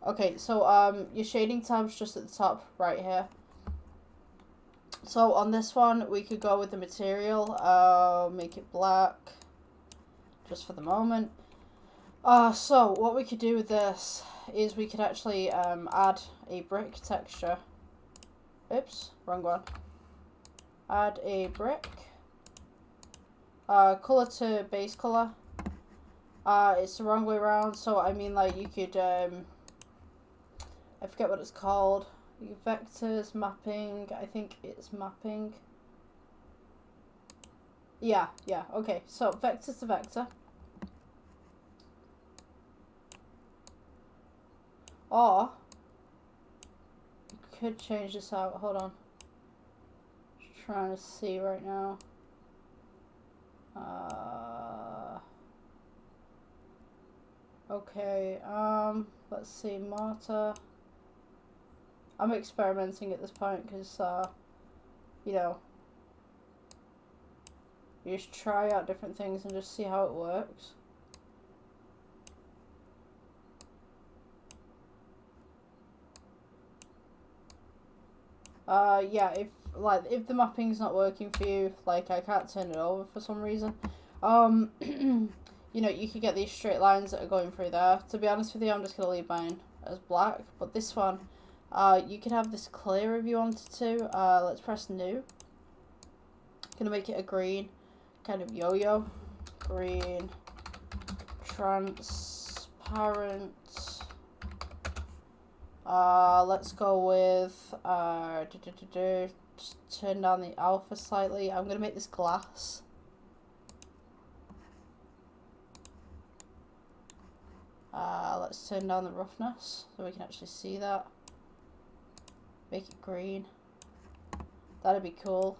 Okay, so your shading tab's just at the top right here. So on this one, we could go with the material, make it black, just for the moment. So what we could do with this is we could actually add a brick texture. Oops, wrong one. Add a brick. Color to base color. It's the wrong way around, so I mean like you could, I forget what it's called. Vectors, mapping, I think it's mapping. Yeah, okay, so vector to vector. Or, you could change this out, hold on. Just trying to see right now. Okay, let's see, Marta. I'm experimenting at this point because, you know, you just try out different things and just see how it works. Yeah, if the mapping's not working for you, like I can't turn it over for some reason, you know, you could get these straight lines that are going through there. To be honest with you, I'm just gonna leave mine as black, but this one, you could have this clear if you wanted to. Let's press new. Gonna make it a green, kind of yo-yo, green, transparent. Let's go with, just turn down the alpha slightly. I'm gonna make this glass. Let's turn down the roughness so we can actually see that. Make it green. That'd be cool.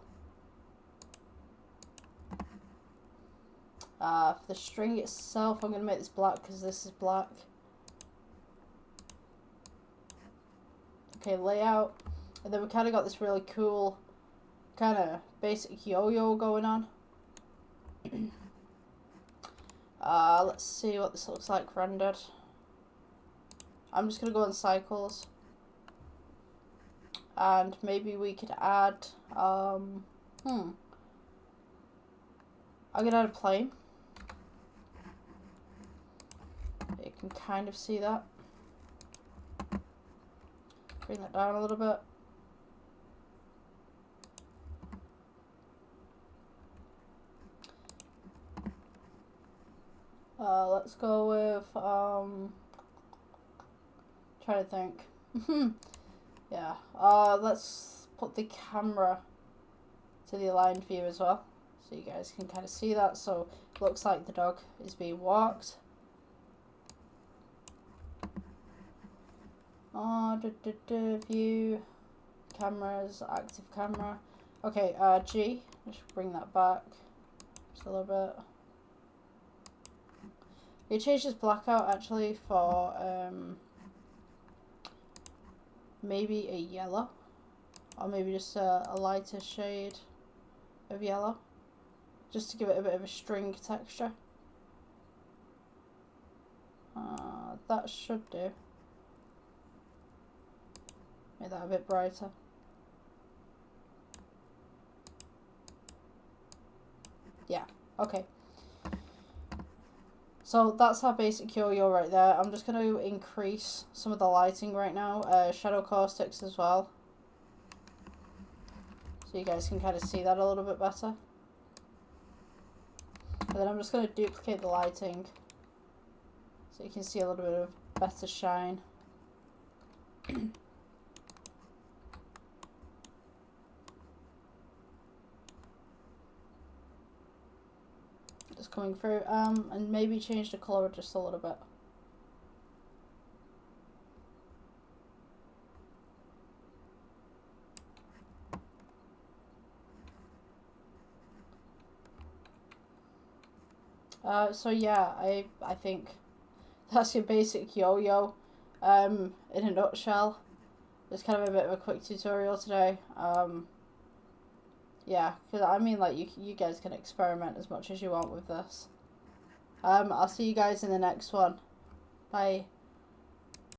For the string itself, I'm gonna make this black because this is black. Okay, layout. And then we kind of got this really cool kind of basic yo-yo going on. Let's see what this looks like rendered. I'm just going to go in cycles. And maybe we could add, I'm going to add a plane. You can kind of see that. Bring that down a little bit. Let's go with, trying to think. Yeah, let's put the camera to the aligned view as well, so you guys can kind of see that. So it looks like the dog is being walked. View, cameras, active camera. Okay, G, let's bring that back just a little bit. We change this blackout actually for maybe a yellow, or maybe just a lighter shade of yellow, just to give it a bit of a string texture. That should do. Make that a bit brighter. Yeah, okay. So that's our basic yo-yo right there. I'm just going to increase some of the lighting right now. Shadow caustics as well. So you guys can kind of see that a little bit better. And then I'm just going to duplicate the lighting, so you can see a little bit of better shine. Just coming through, and maybe change the color just a little bit. So yeah, I think that's your basic yo-yo in a nutshell. It's kind of a bit of a quick tutorial today. Yeah, because I mean, like, you guys can experiment as much as you want with this. I'll see you guys in the next one. Bye.